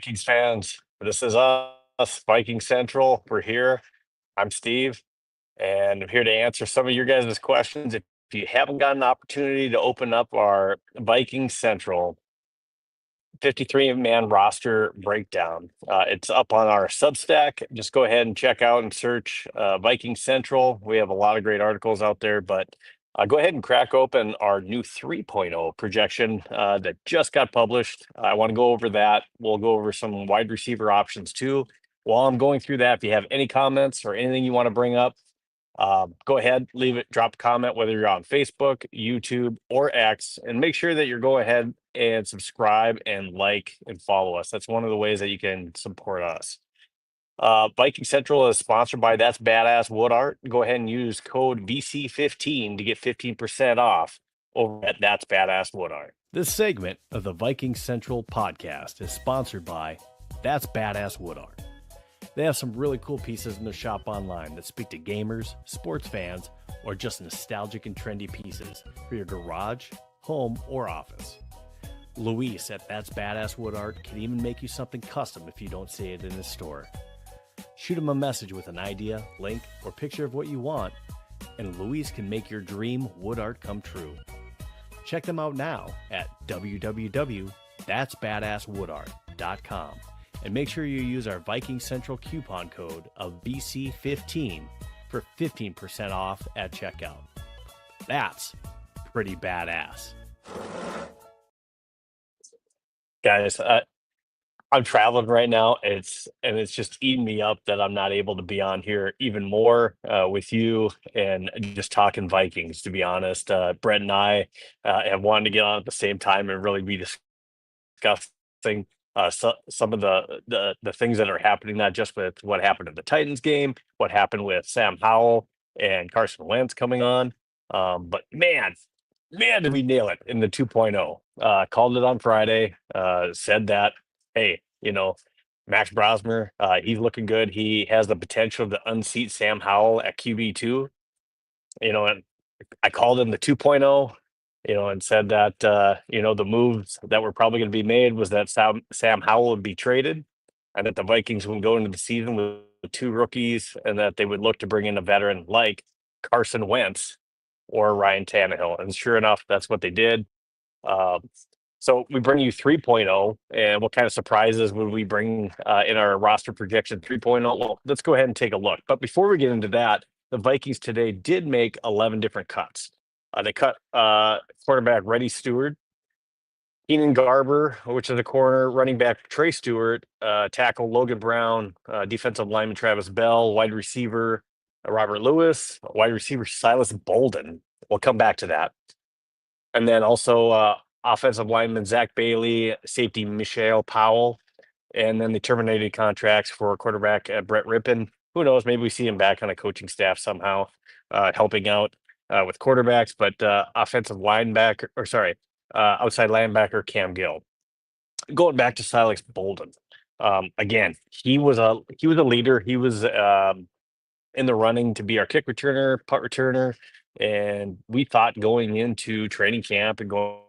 Vikings fans. This is us, Viking Central. We're here. I'm Steve, and I'm here to answer some of your guys' questions. If you haven't got an opportunity to open up our Viking Central 53-man roster breakdown, it's up on our Substack. Just go ahead and check out and search Viking Central. We have a lot of great articles out there, but go ahead and crack open our new 3.0 projection that just got published. I want to go over that. We'll go over some wide receiver options too. While I'm going through that, if you have any comments or anything you want to bring up, go ahead, leave it, drop a comment, whether you're on Facebook, YouTube, or X, and make sure that you're go ahead and subscribe and like and follow us. That's one of the ways that you can support us. Viking Central is sponsored by That's Badass Wood Art. Go ahead and use code VC15 to get 15% off over at That's Badass Wood Art. This segment of the Viking Central podcast is sponsored by That's Badass Wood Art. They have some really cool pieces in their shop online that speak to gamers, sports fans, or just nostalgic and trendy pieces for your garage, home, or office. Luis at That's Badass Wood Art can even make you something custom if you don't see it in his store. Shoot him a message with an idea, link, or picture of what you want, and Luis can make your dream wood art come true. Check them out now at www.thatsbadasswoodart.com and make sure you use our Viking Central coupon code of VC15 for 15% off at checkout. That's pretty badass. Guys, I'm traveling right now. It's just eating me up that I'm not able to be on here even more with you and just talking Vikings. To be honest, Brett and I have wanted to get on at the same time and really be discussing some of the things that are happening, not just with what happened in the Titans game, what happened with Sam Howell and Carson Wentz coming on. But man, did we nail it in the 2.0. Called it on Friday, said that, hey, Max Brosmer, he's looking good. He has the potential to unseat Sam Howell at QB2. And I called him the 2.0, and said that, the moves that were probably going to be made was that Sam Howell would be traded and that the Vikings would go into the season with two rookies and that they would look to bring in a veteran like Carson Wentz or Ryan Tannehill. And sure enough, that's what they did. So we bring you 3.0, and what kind of surprises would we bring in our roster projection 3.0? Well, let's go ahead and take a look. But before we get into that, the Vikings today did make 11 different cuts. They cut quarterback Reddy Stewart, Keenan Garber, which is a corner, running back Trey Stewart, tackle Logan Brown, defensive lineman Travis Bell, wide receiver Robert Lewis, wide receiver Silas Bolden. We'll come back to that. And then also offensive lineman Zach Bailey, safety Michelle Powell, and then they terminated contracts for quarterback Brett Rippon. Who knows? Maybe we see him back on a coaching staff somehow, helping out with quarterbacks. But outside linebacker Cam Gill. Going back to Silas Bolden, again, he was a leader. He was in the running to be our kick returner, punt returner, and we thought going into training camp and going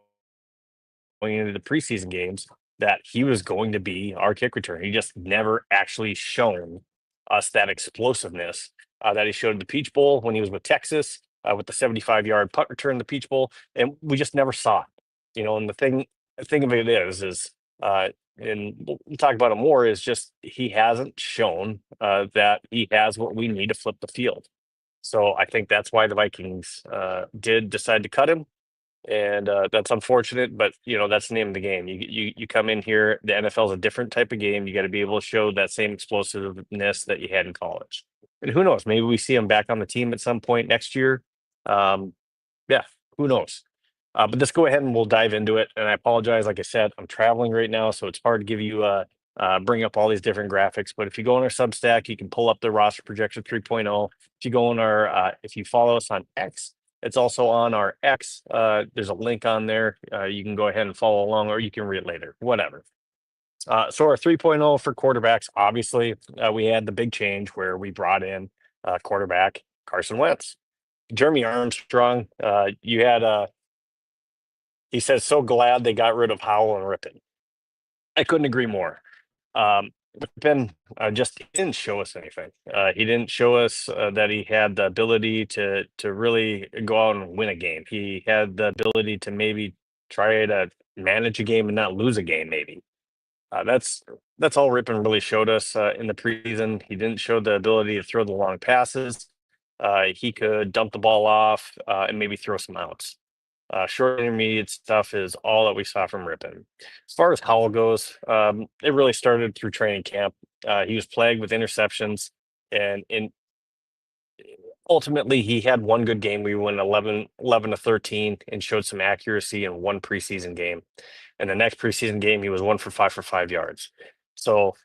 into the preseason games that he was going to be our kick returner. He just never actually shown us that explosiveness that he showed in the Peach Bowl when he was with Texas with the 75-yard punt return in the Peach Bowl, and we just never saw it. And the thing of it is and we'll talk about it more, is just he hasn't shown that he has what we need to flip the field. So I think that's why the Vikings did decide to cut him. And that's unfortunate, but that's the name of the game. You come in here, the NFL is a different type of game. You got to be able to show that same explosiveness that you had in college. And who knows? Maybe we see him back on the team at some point next year. Yeah, who knows? But let's go ahead and we'll dive into it. And I apologize, like I said, I'm traveling right now, so it's hard to give you bring up all these different graphics. But if you go on our Substack, you can pull up the roster projection 3.0. If you go on if you follow us on X. It's also on our X. There's a link on there. You can go ahead and follow along, or you can read it later, whatever. So our 3.0 for quarterbacks, obviously, we had the big change where we brought in quarterback Carson Wentz. Jeremy Armstrong, he says, so glad they got rid of Howell and Rippon. I couldn't agree more. Ben just he didn't show us anything. He didn't show us that he had the ability to really go out and win a game. He had the ability to maybe try to manage a game and not lose a game. Maybe that's all Ripon really showed us in the preseason. He didn't show the ability to throw the long passes. He could dump the ball off and maybe throw some outs. Short intermediate stuff is all that we saw from Ripon. As far as Howell goes, it really started through training camp. He was plagued with interceptions, and ultimately he had one good game. We won 11-13 and showed some accuracy in one preseason game. And the next preseason game, he was 1 for 5 yards. So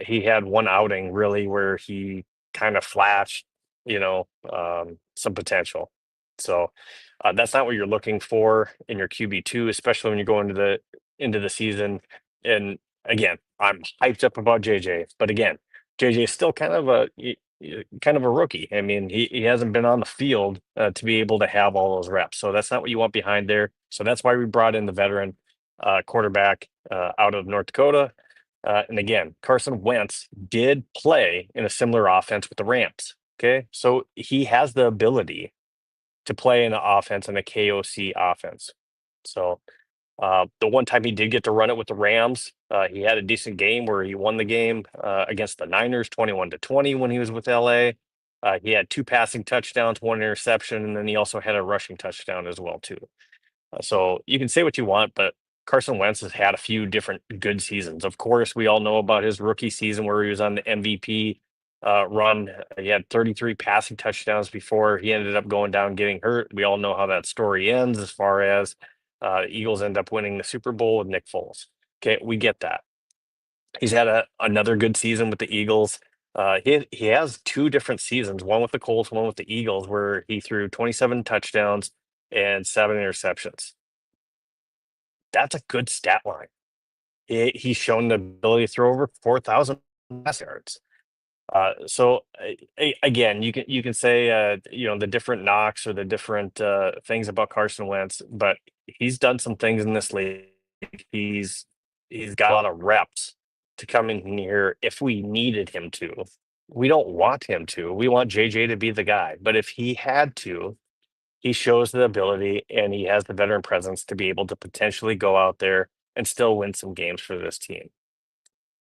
he had one outing really where he kind of flashed, some potential. So that's not what you're looking for in your QB2, especially when you go into the season. And again, I'm hyped up about JJ, but again, JJ is still kind of a rookie. I mean, he hasn't been on the field to be able to have all those reps. So that's not what you want behind there. So that's why we brought in the veteran quarterback out of North Dakota. And again, Carson Wentz did play in a similar offense with the Rams. Okay. So he has the ability to play in an offense and a KOC offense. So the one time he did get to run it with the Rams, he had a decent game where he won the game against the Niners 21-20 when he was with LA. He had two passing touchdowns, one interception, and then he also had a rushing touchdown as well too. So you can say what you want, but Carson Wentz has had a few different good seasons. Of course, we all know about his rookie season where he was on the MVP run. He had 33 passing touchdowns before he ended up going down getting hurt. We all know how that story ends as far as Eagles end up winning the Super Bowl with Nick Foles. Okay, we get that. He's had another good season with the Eagles. He has two different seasons, one with the Colts, one with the Eagles, where he threw 27 touchdowns and 7 interceptions. That's a good stat line. He's shown the ability to throw over 4,000 pass yards. Again, you can say the different knocks or the different things about Carson Wentz, but he's done some things in this league. He's he's got a lot of reps to come in here if we needed him to. We don't want him to. We want JJ to be the guy. But if he had to, he shows the ability and he has the veteran presence to be able to potentially go out there and still win some games for this team.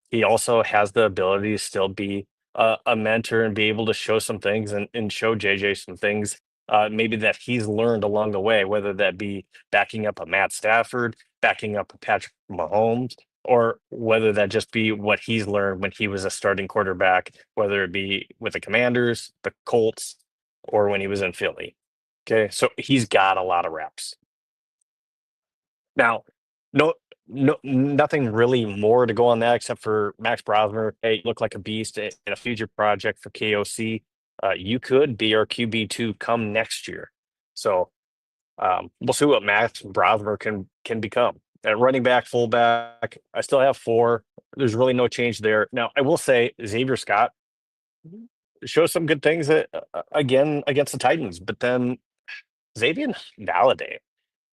He also has the ability to still be a mentor and be able to show some things and show JJ some things maybe that he's learned along the way, whether that be backing up a Matt Stafford, backing up a Patrick Mahomes, or whether that just be what he's learned when he was a starting quarterback, whether it be with the Commanders, the Colts, or when he was in Philly. Okay, so he's got a lot of reps. Now, no, no, nothing really more to go on that except for Max Brosmer. Hey, look like a beast in a future project for KOC. You could be our QB2 come next year. So we'll see what Max Brosmer can become. At running back, fullback, I still have four. There's really no change there. Now, I will say Xavier Scott shows some good things again against the Titans, but then Xavier Valladay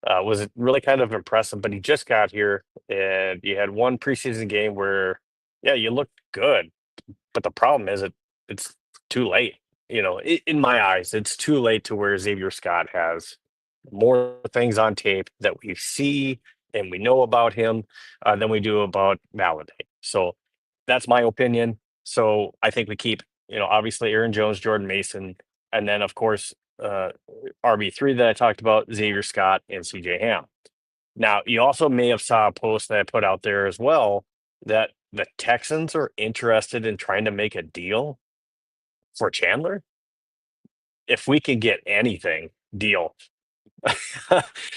was really kind of impressive, but he just got here and you had one preseason game where, yeah, you looked good, but the problem is it's too late. In my eyes, it's too late to where Xavier Scott has more things on tape that we see and we know about him than we do about Valladay. So that's my opinion. So I think we keep, obviously Aaron Jones, Jordan Mason, and then of course RB3 that I talked about, Xavier Scott and CJ Ham. Now, you also may have saw a post that I put out there as well that the Texans are interested in trying to make a deal for Chandler. If we can get anything, deal.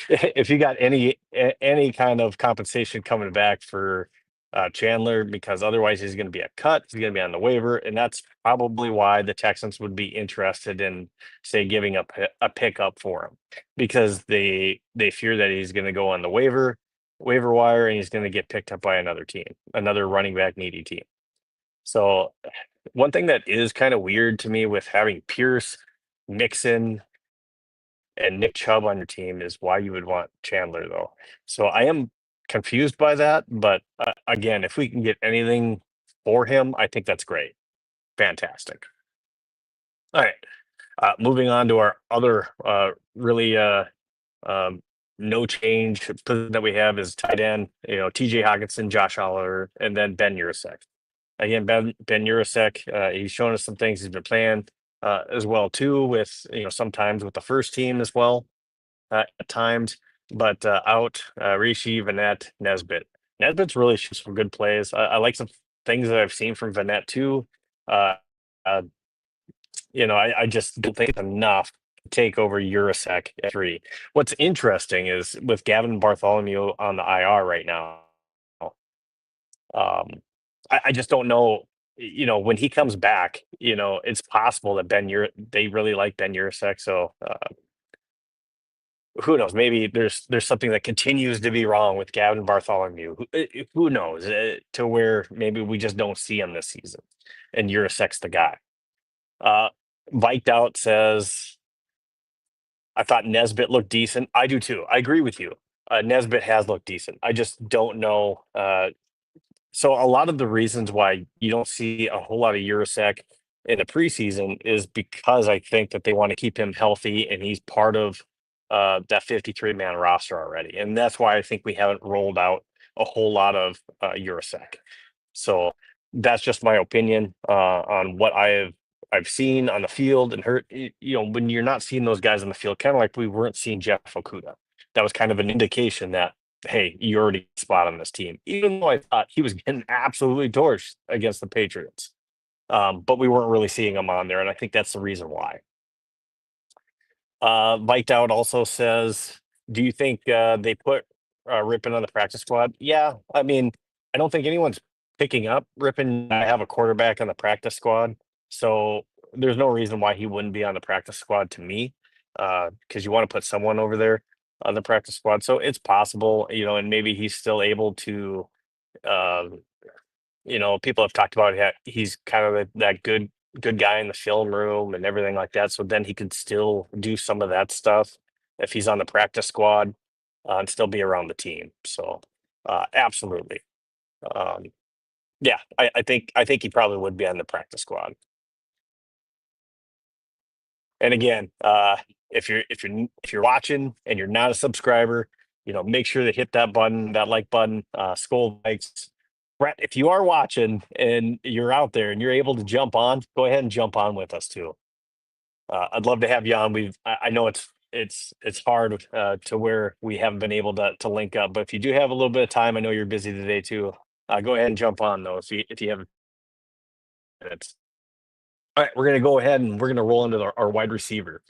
If you got any kind of compensation coming back for Chandler, because otherwise he's going to be a cut, he's going to be on the waiver, and that's probably why the Texans would be interested in, say, giving up a pickup for him, because they fear that he's going to go on the waiver wire and he's going to get picked up by another team, another running back needy team. So one thing that is kind of weird to me with having Pierce, Mixon, and Nick Chubb on your team is why you would want Chandler, though. So I am confused by that. But again, if we can get anything for him, I think that's great. Fantastic. All right. Moving on to our other really um, no change position that we have is tight end. TJ Hawkinson, Josh Oliver, and then Ben Urasek. Again, Ben Urasek, he's shown us some things he's been playing as well too. With sometimes with the first team as well at times, but out Rishi, Vanette, Nesbitt. Nesbitt's really shoots some good plays. I like some things that I've seen from Vanette too. Uh, uh, I just don't think it's enough to take over Urasek at three. What's interesting is with Gavin Bartholomew on the IR right now, um, I just don't know. When he comes back, it's possible that they really like Ben Urasek. So who knows? Maybe there's something that continues to be wrong with Gavin Bartholomew. Who knows? To where maybe we just don't see him this season, and Urasek's the guy. Uh, Viked out says, I thought Nesbitt looked decent. I do too. I agree with you. Nesbitt has looked decent. I just don't know. So a lot of the reasons why you don't see a whole lot of Urasek in the preseason is because I think that they want to keep him healthy and he's part of that 53-man roster already. And that's why I think we haven't rolled out a whole lot of Urasek. So that's just my opinion on what I've seen on the field and heard. When you're not seeing those guys on the field, kind of like we weren't seeing Jeff Okuda, that was kind of an indication that, hey, you already spot on this team. Even though I thought he was getting absolutely torched against the Patriots, but we weren't really seeing him on there, and I think that's the reason why. Viked out also says, do you think they put Rippon on the practice squad? Yeah, I mean, I don't think anyone's picking up Rippon. I have a quarterback on the practice squad, so there's no reason why he wouldn't be on the practice squad to me, because you want to put someone over there on the practice squad. So it's possible, and maybe he's still able to. Uh, People have talked about he's kind of that good guy in the film room and everything like that. So then he could still do some of that stuff if he's on the practice squad and still be around the team. So absolutely, um, yeah, I think he probably would be on the practice squad. And again, if you're watching and you're not a subscriber, make sure to hit that button, that like button, Skull likes. Brett, if you are watching and you're out there and you're able to jump on, go ahead and jump on with us too. I'd love to have you on. I know it's hard to where we haven't been able to link up, but if you do have a little bit of time, I know you're busy today too. Go ahead and jump on though if you have minutes. All right, we're gonna go ahead and we're gonna roll into our wide receiver.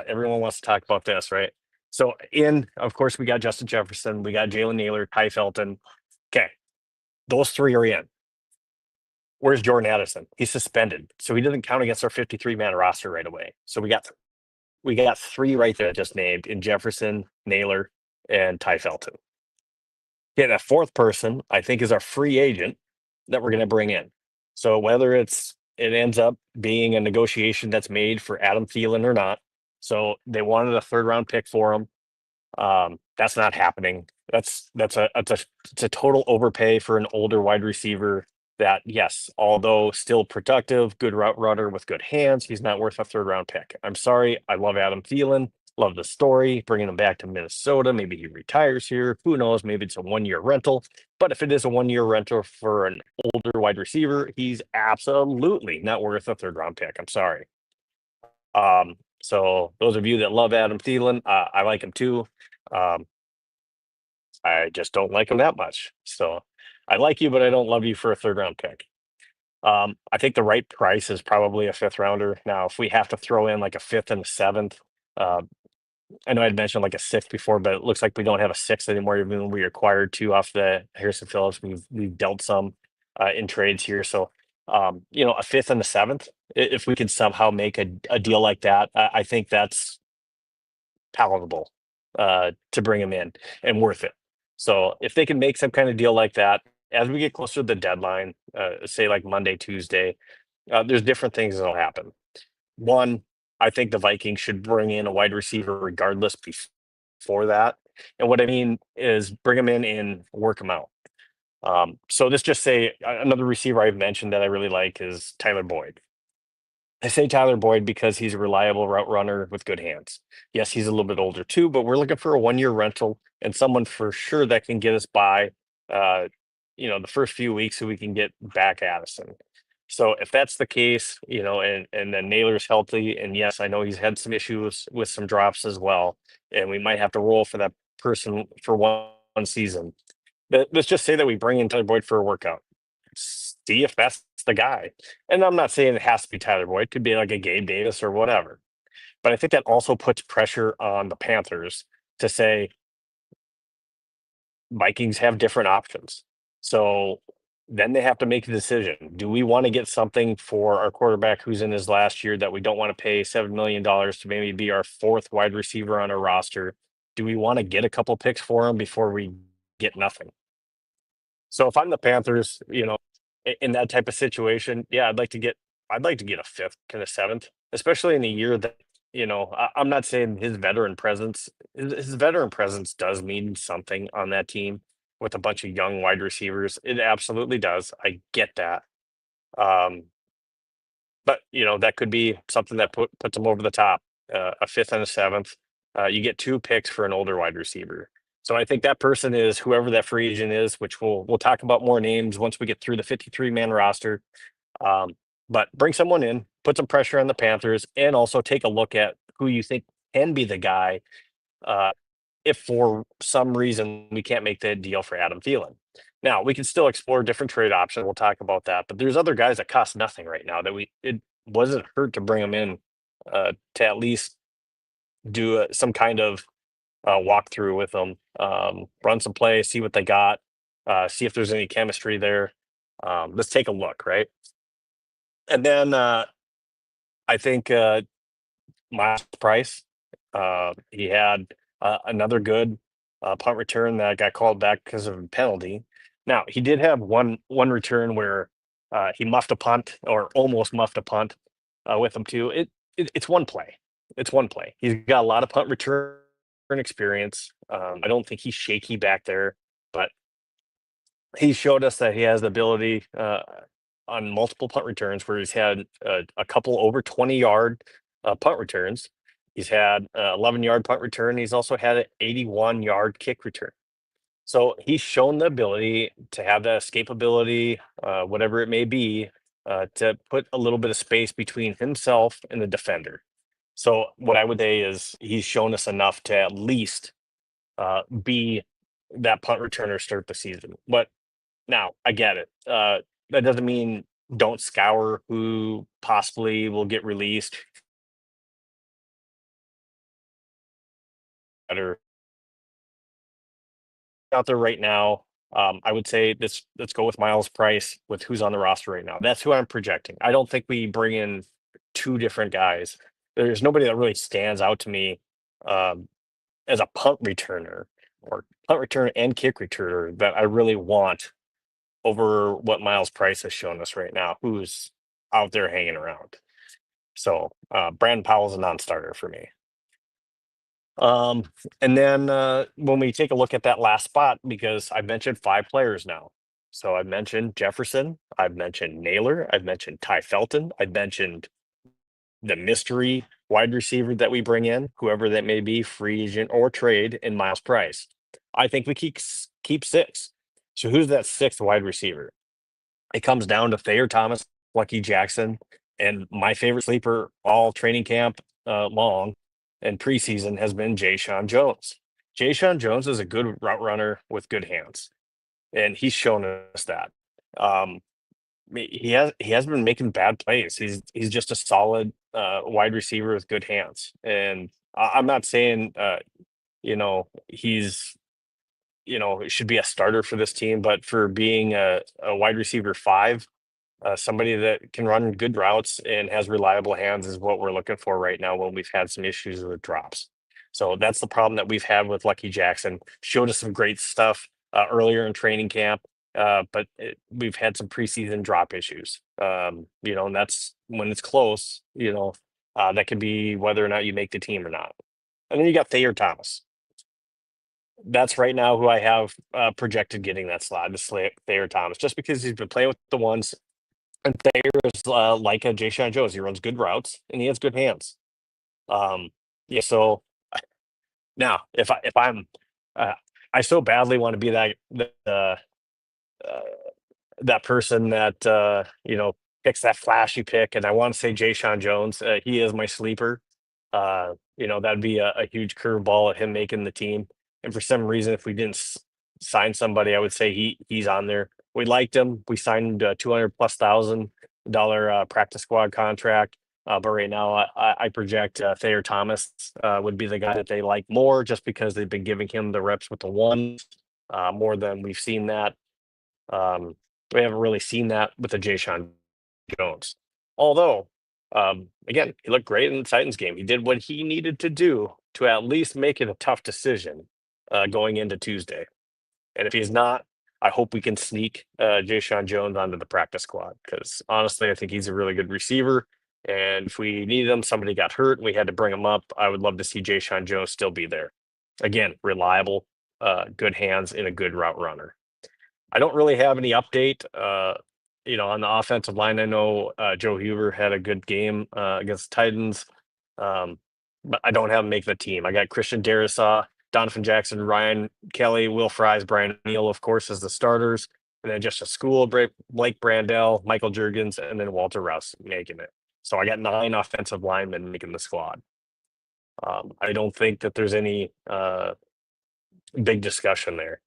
Everyone wants to talk about this, right? So of course, we got Justin Jefferson, we got Jalen Naylor, Ty Felton. Okay, those three are in. Where's Jordan Addison? He's suspended, so he doesn't count against our 53-man roster right away. So we got three right there just named in Jefferson, Naylor, and Ty Felton. Okay, that fourth person I think is our free agent that we're going to bring in. So whether it ends up being a negotiation that's made for Adam Thielen or not. So they wanted a third round pick for him. That's not happening. It's a total overpay for an older wide receiver that, yes, although still productive, good route runner with good hands, he's not worth a third round pick. I'm sorry. I love Adam Thielen. Love the story, bringing him back to Minnesota. Maybe he retires here. Who knows? Maybe it's a 1-year rental. But if it is a 1-year rental for an older wide receiver, he's absolutely not worth a third round pick. I'm sorry. So those of you that love Adam Thielen, I like him too. I just don't like him that much. So I like you, but I don't love you for a third round pick. I think the right price is probably a fifth rounder. Now, if we have to throw in like a fifth and a seventh, uh, I know I'd mentioned like a sixth before, but it looks like we don't have a sixth anymore. Even when we acquired two off the Harrison Phillips, we've dealt some in trades here. So a fifth and a seventh, if we could somehow make a deal like that, I think that's palatable to bring him in and worth it. So if they can make some kind of deal like that, as we get closer to the deadline, say like Monday, Tuesday, there's different things that'll happen. One, I think the Vikings should bring in a wide receiver regardless before that. And what I mean is bring them in and work them out. So let's just say another receiver I've mentioned that I really like is Tyler Boyd. I say Tyler Boyd because he's a reliable route runner with good hands. Yes, he's a little bit older too, but we're looking for a 1 year rental and someone for sure that can get us by, uh, the first few weeks so we can get back Addison. So if that's the case, and then Naylor's healthy, and yes, I know he's had some issues with some drops as well, and we might have to roll for that person for one season. Let's just say that we bring in Tyler Boyd for a workout. See if that's the guy. And I'm not saying it has to be Tyler Boyd. It could be like a Gabe Davis or whatever. But I think that also puts pressure on the Panthers to say Vikings have different options. So then they have to make a decision. Do we want to get something for our quarterback who's in his last year that we don't want to pay $7 million to maybe be our fourth wide receiver on our roster? Do we want to get a couple picks for him before we get nothing? So if I'm the Panthers, in that type of situation, yeah, I'd like to get a fifth, kind of seventh, especially in a year that, I'm not saying his veteran presence does mean something on that team with a bunch of young wide receivers. It absolutely does. I get that. Um, but that could be something that puts them over the top. A fifth and a seventh. You get two picks for an older wide receiver. So I think that person is whoever that free agent is, which we'll talk about more names once we get through the 53-man roster. Um, but bring someone in, put some pressure on the Panthers, and also take a look at who you think can be the guy uh, if for some reason we can't make the deal for Adam Thielen. Now we can still explore different trade options. We'll talk about that, but there's other guys that cost nothing right now that it wasn't hurt to bring them in to at least do some kind of walkthrough with them, run some plays, see what they got, see if there's any chemistry there. Let's take a look, right? And then I think Miles Price, he had another good punt return that got called back because of a penalty. Now he did have one return where he muffed a punt or almost muffed a punt with him too. It's one play. It's one play. He's got a lot of punt return experience. I don't think he's shaky back there, but he showed us that he has the ability on multiple punt returns where he's had a couple over 20-yard punt returns. He's had 11-yard punt return. He's also had an 81-yard kick return. So he's shown the ability to have that escapability, whatever it may be, to put a little bit of space between himself and the defender. So what I would say is he's shown us enough to at least be that punt returner start the season. But now I get it. That doesn't mean don't scour who possibly will get released. Better out there right now. I would say let's go with Miles Price with who's on the roster right now. That's who I'm projecting. I don't think we bring in two different guys. There's nobody that really stands out to me um, as a punt returner or punt return and kick returner that I really want over what Miles Price has shown us right now, who's out there hanging around. So Brandon Powell's a non-starter for me. Um, and then when we take a look at that last spot, because I've mentioned five players now. So I've mentioned Jefferson, I've mentioned Naylor, I've mentioned Ty Felton, I've mentioned the mystery wide receiver that we bring in, whoever that may be, free agent or trade, in Miles Price. I think we keep six. So who's that sixth wide receiver? It comes down to Thayer Thomas, Lucky Jackson, and my favorite sleeper all training camp long and preseason has been Jay Sean Jones. Jay Sean Jones is a good route runner with good hands, and he's shown us that. Um, he has been making bad plays. He's just a solid wide receiver with good hands, and I'm not saying he's should be a starter for this team, but for being a wide receiver five, somebody that can run good routes and has reliable hands is what we're looking for right now when we've had some issues with drops. So that's the problem that we've had with Lucky Jackson. Showed us some great stuff earlier in training camp, but we've had some preseason drop issues. And that's when it's close. That could be whether or not you make the team or not. And then you got Thayer Thomas. that's right now who I have projected getting that slot, is Thayer Thomas, just because he's been playing with the ones. And Thayer is like a Jay Sean Jones. He runs good routes and he has good hands. Um, yeah. So now, if I'm, uh, I so badly want to be uh, that person that picks that flashy pick, and I want to say Jay Sean Jones. He is my sleeper. That'd be a huge curveball at him making the team. And for some reason, if we didn't sign somebody, I would say he's on there. We liked him. We signed a 200 plus $1,000 practice squad contract. But right now, I project Thayer Thomas would be the guy that they like more, just because they've been giving him the reps with the ones more than we've seen that. Um, we haven't really seen that with the Jay Sean Jones. Although, again, he looked great in the Titans game. He did what he needed to do to at least make it a tough decision going into Tuesday. And if he's not, I hope we can sneak Jay Sean Jones onto the practice squad, because honestly, I think he's a really good receiver. And if we needed him, somebody got hurt and we had to bring him up, I would love to see Jay Sean Jones still be there. Again, reliable, good hands, and a good route runner. I don't really have any update. On the offensive line, I know Joe Huber had a good game against the Titans, um, but I don't have him make the team. I got Christian Darrisaw, Donovan Jackson, Ryan Kelly, Will Fries, Brian Neal, of course, as the starters, and then just a school break, Blake Brandell, Michael Jurgens, and then Walter Rouse making it. So I got 9 offensive linemen making the squad. I don't think that there's any big discussion there.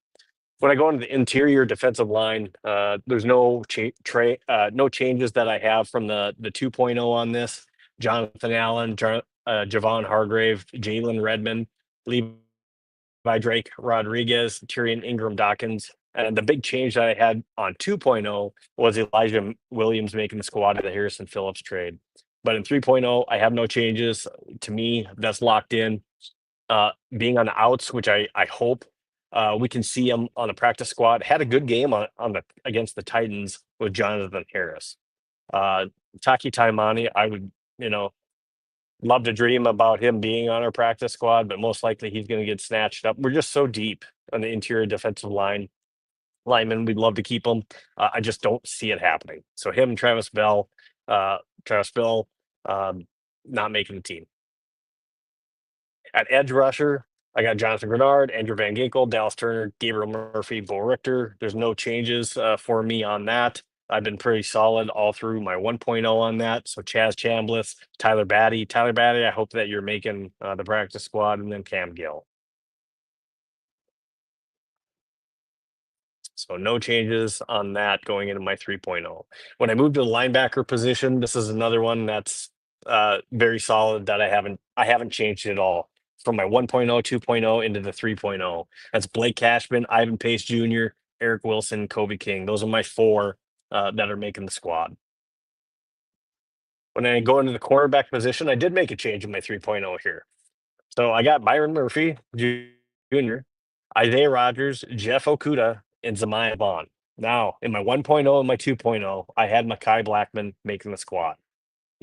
When I go into the interior defensive line, there's no changes that I have from the 2.0 on this. Jonathan Allen, Javon Hargrave, Jalen Redmond, Levi Drake Rodriguez, Tyrion Ingram Dawkins. And the big change that I had on 2.0 was Elijah Williams making the squad of the Harrison Phillips trade. But in 3.0, I have no changes. To me, that's locked in. Being on the outs, which I hope we can see him on the practice squad. Had a good game on the against the Titans with Jonathan Harris. Taki Taimani, I would love to dream about him being on our practice squad, but most likely he's going to get snatched up. We're just so deep on the interior defensive linemen. We'd love to keep him. I just don't see it happening. So him, Travis Bell, not making the team. At edge rusher, I got Jonathan Grenard, Andrew Van Ginkel, Dallas Turner, Gabriel Murphy, Bo Richter. There's no changes for me on that. I've been pretty solid all through my 1.0 on that. So Chaz Chambliss, Tyler Batty. Tyler Batty, I hope that you're making the practice squad, and then Cam Gill. So no changes on that going into my 3.0. When I moved to the linebacker position, this is another one that's very solid that I haven't changed at all from my 1.0, 2.0 into the 3.0. That's Blake Cashman, Ivan Pace Jr., Eric Wilson, Kobe King. Those are my 4 that are making the squad. When I go into the cornerback position, I did make a change in my 3.0 here. So I got Byron Murphy Jr., Isaiah Rogers, Jeff Okuda, and Zamiah Vaughn. Now, in my 1.0 and my 2.0, I had Mekhi Blackman making the squad.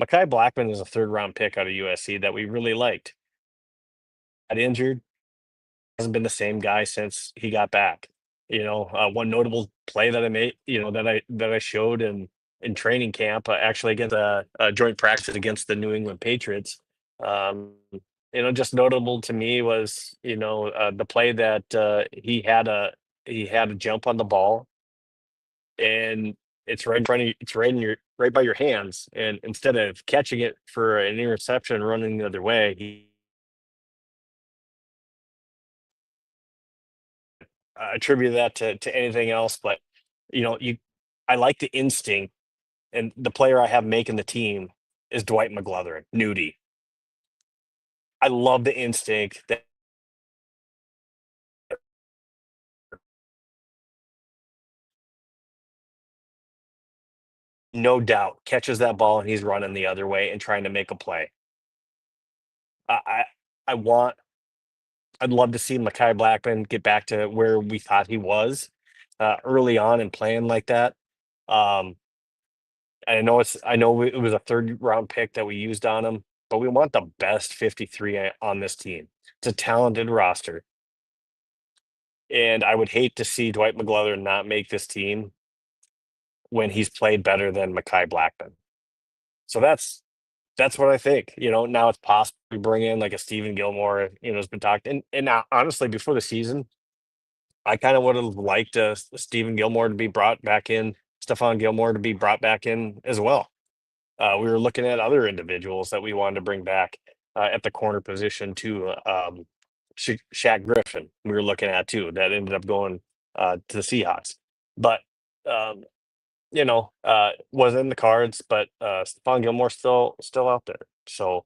Mekhi Blackman is a 3rd-round pick out of USC that we really liked. Got injured, hasn't been the same guy since he got back. One notable play that I made, that I showed in training camp, actually against a joint practice against the New England Patriots. Just notable to me was the play that he had a jump on the ball, and it's right in front of you, it's right by your hands, and instead of catching it for an interception and running the other way, he attribute that to anything else. But you I like the instinct, and the player I have making the team is Dwight McGlothern, Nudie. I love the instinct that no doubt catches that ball and he's running the other way and trying to make a play. I I, I want I'd love to see Mekhi Blackman get back to where we thought he was early on and playing like that. Um, I know it was a 3rd-round pick that we used on him, but we want the best 53 on this team. It's a talented roster. And I would hate to see Dwight McGlothern not make this team when he's played better than Mekhi Blackman. So that's what I think. Now it's possible we bring in like a Stephen Gilmore, has been talked. And now, honestly, before the season, I kind of would have liked Stephen Gilmore to be brought back in, Stephon Gilmore to be brought back in as well. We were looking at other individuals that we wanted to bring back at the corner position too. Shaq Griffin, we were looking at too. That ended up going to the Seahawks, but um, was in the cards. But Stephon Gilmore's still out there, so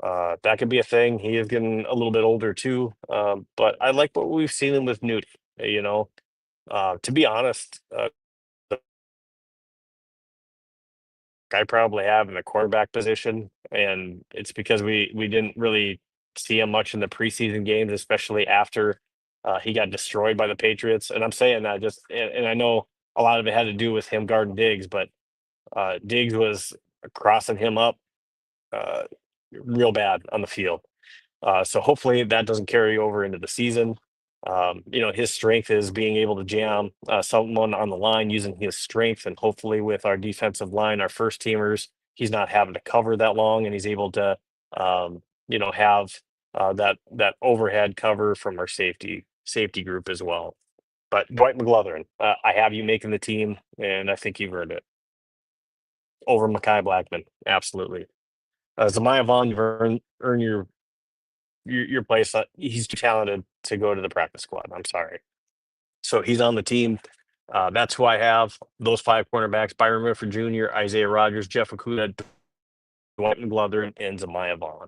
that could be a thing. He is getting a little bit older too, but I like what we've seen him with Newt. You know, to be honest, I probably have in the quarterback position, and it's because we didn't really see him much in the preseason games, especially after he got destroyed by the Patriots. And I'm saying that and I know a lot of it had to do with him guarding Diggs, but Diggs was crossing him up uh, real bad on the field. So hopefully that doesn't carry over into the season. His strength is being able to jam someone on the line using his strength, and hopefully with our defensive line, our first teamers, he's not having to cover that long, and he's able to, have that overhead cover from our safety group as well. But Dwight McGlothern, I have you making the team, and I think you've earned it over Mekhi Blackman. Absolutely. Zamaya Vaughn, you've earned your place. He's too talented to go to the practice squad. I'm sorry. So he's on the team. That's who I have. Those five cornerbacks: Byron Whitford Jr., Isaiah Rogers, Jeff Okudah, Dwight McGlothern, and Zamaya Vaughn.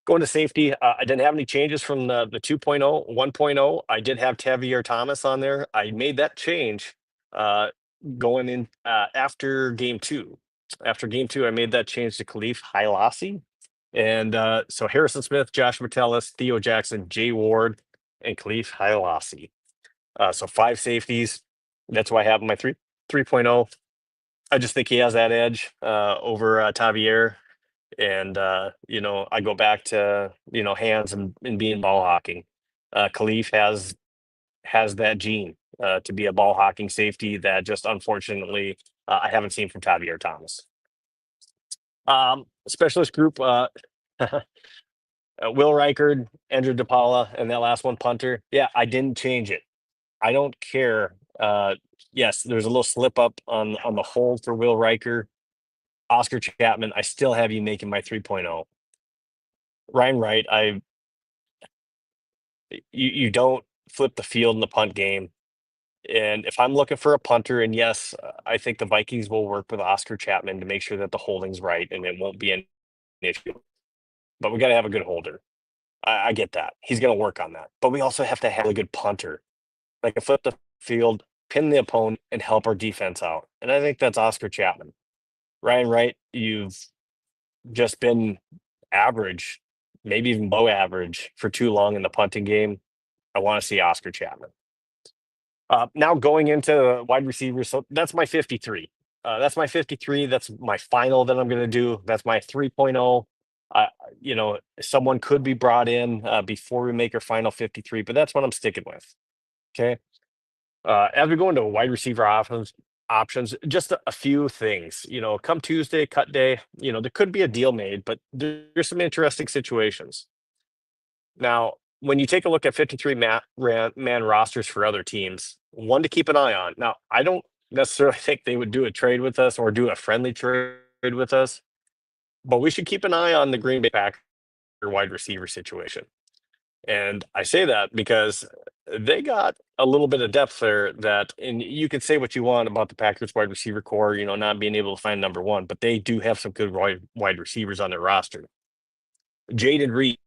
Going to safety, I didn't have any changes from the 2.0. 1.0, I did have Tavier Thomas on there. I made that change uh, going in after game two. After game two, I made that change to Khalif Hailassi. And so Harrison Smith, Josh Metellus, Theo Jackson, Jay Ward, and Khalif Hailassi. So five safeties. That's why I have my 3.0. I just think he has that edge over Tavier. And I go back to hands and being ball hawking. Khalif has that gene to be a ball hawking safety that just unfortunately I haven't seen from Tavier Thomas. Specialist group, Will Reichard, Andrew DePaula, and that last one, punter. Yeah, I didn't change it. I don't care. Yes, there's a little slip up on the hold for Will Riker. Oscar Chapman, I still have you making my 3.0. Ryan Wright, you don't flip the field in the punt game. And if I'm looking for a punter, and yes, I think the Vikings will work with Oscar Chapman to make sure that the holding's right and it won't be an issue. But we got to have a good holder. I get that. He's going to work on that. But we also have to have a good punter, like a flip the field, pin the opponent, and help our defense out. And I think that's Oscar Chapman. Ryan Wright, you've just been average, maybe even below average for too long in the punting game. I want to see Oscar Chapman. Now going into wide receivers, so that's my 53. That's my 53. That's my final that I'm going to do. That's my 3.0. Someone could be brought in before we make our final 53, but that's what I'm sticking with. Okay. As we go into wide receiver options, just a few things. Come Tuesday, cut day, there could be a deal made, but there's some interesting situations. Now, when you take a look at 53 man rosters for other teams, one to keep an eye on. Now, I don't necessarily think they would do a trade with us or do a friendly trade with us, but we should keep an eye on the Green Bay Packers wide receiver situation. And I say that because they got a little bit of depth there and you can say what you want about the Packers wide receiver core, not being able to find number one, but they do have some good wide receivers on their roster. Jaden Reed,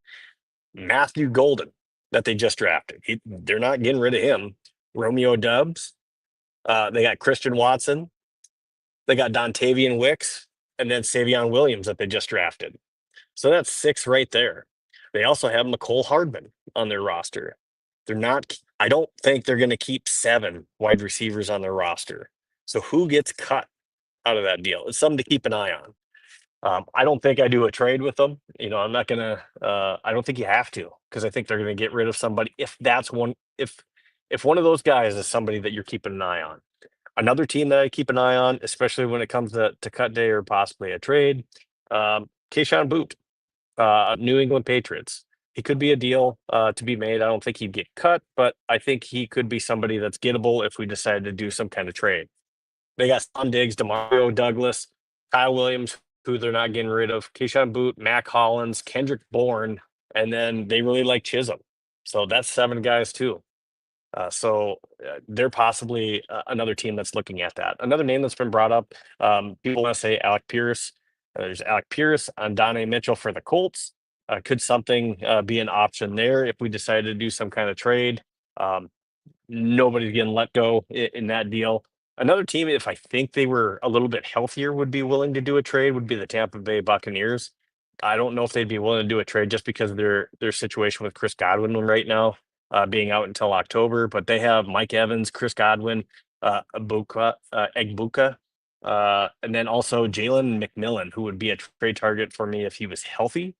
Matthew Golden that they just drafted. They're not getting rid of him. Romeo Dubs. They got Christian Watson. They got Dontavian Wicks, and then Savion Williams that they just drafted. So that's six right there. They also have McCole Hardman on their roster. I don't think they're going to keep seven wide receivers on their roster. So who gets cut out of that deal? It's something to keep an eye on. I don't think I do a trade with them. I'm not gonna. I don't think you have to because I think they're gonna get rid of somebody if that's one. If one of those guys is somebody that you're keeping an eye on. Another team that I keep an eye on, especially when it comes to cut day or possibly a trade, Keyshawn Boot, New England Patriots. He could be a deal to be made. I don't think he'd get cut, but I think he could be somebody that's gettable if we decide to do some kind of trade. They got Son Diggs, Demario Douglas, Kyle Williams, who they're not getting rid of, Keyshawn Boot, Mac Hollins, Kendrick Bourne, and then they really like Chisholm. So that's 7 guys too. They're possibly another team that's looking at that. Another name that's been brought up, people want to say Alec Pierce. There's Alec Pierce on Donnie Mitchell for the Colts. Could something be an option there if we decide to do some kind of trade? Um, Nobody's getting let go in that deal. Another team, if I think they were a little bit healthier, would be willing to do a trade would be the Tampa Bay Buccaneers. I don't know if they'd be willing to do a trade just because of their situation with Chris Godwin right now, being out until October. But they have Mike Evans, Chris Godwin, Egbuka, and then also Jalen McMillan, who would be a trade target for me if he was healthy.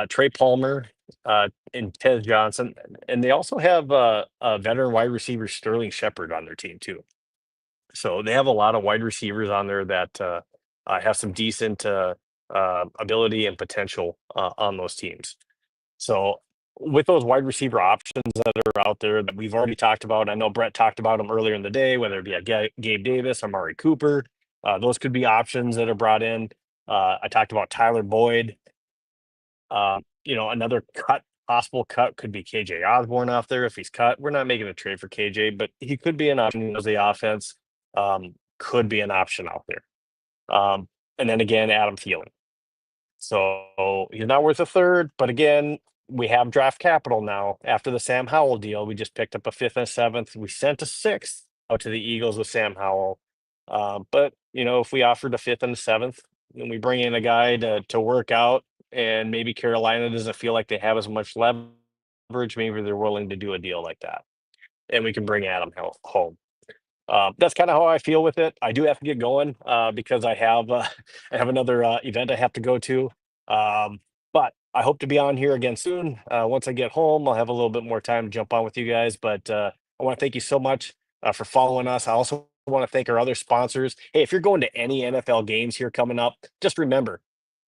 Trey Palmer, and Tez Johnson, and they also have a veteran wide receiver Sterling Shepard on their team too. So they have a lot of wide receivers on there that have some decent ability and potential on those teams. So with those wide receiver options that are out there that we've already talked about, I know Brett talked about them earlier in the day, whether it be a Gabe Davis, Amari Cooper, those could be options that are brought in. I talked about Tyler Boyd. Another possible cut could be KJ Osborne out there if he's cut. We're not making a trade for KJ, but he could be an option as the offense. Could be an option out there. And then again, Adam Thielen. So he's not worth a third, but again, we have draft capital now after the Sam Howell deal. We just picked up a fifth and a seventh. We sent a sixth out to the Eagles with Sam Howell. But if we offered a fifth and a seventh, and we bring in a guy to work out, and maybe Carolina doesn't feel like they have as much leverage, maybe they're willing to do a deal like that, and we can bring Adam home. That's kind of how I feel with it. I do have to get going because I have I have another event I have to go to. But I hope to be on here again soon. Once I get home, I'll have a little bit more time to jump on with you guys. But I want to thank you so much for following us. I also want to thank our other sponsors. Hey, if you're going to any NFL games here coming up, just remember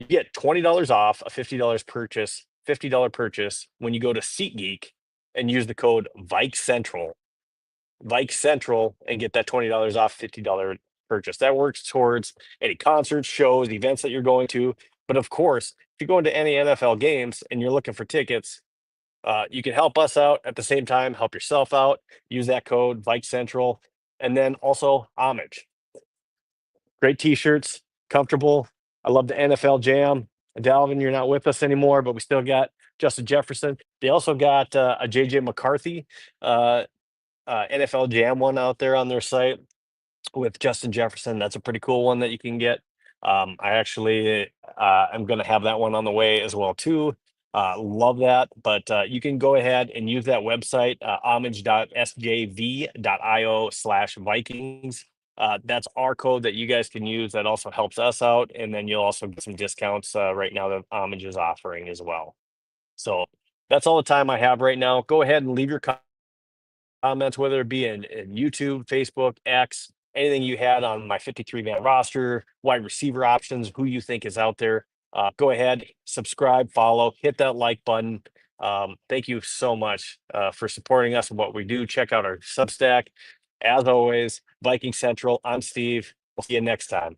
you get $20 off a $50 purchase when you go to SeatGeek and use the code Vike Central and get that $20 off $50 purchase. That works towards any concerts, shows, events that you're going to. But of course, if you're going to any NFL games and you're looking for tickets, you can help us out at the same time, help yourself out. Use that code Vike Central, and then also homage. Great t-shirts, comfortable. I love the NFL Jam. Dalvin, you're not with us anymore, but we still got Justin Jefferson. They also got a JJ McCarthy NFL Jam one out there on their site with Justin Jefferson. That's a pretty cool one that you can get. I actually am going to have that one on the way as well too. Love that, but you can go ahead and use that website, homage.sjv.io/Vikings. That's our code that you guys can use. That also helps us out, and then you'll also get some discounts right now that Homage is offering as well. So that's all the time I have right now. Go ahead and leave your comments, whether it be in YouTube, Facebook, X, anything you had on my 53-man roster, wide receiver options, who you think is out there. Go ahead, subscribe, follow, hit that like button. Thank you so much for supporting us and what we do. Check out our Substack. As always, Viking Central. I'm Steve. We'll see you next time.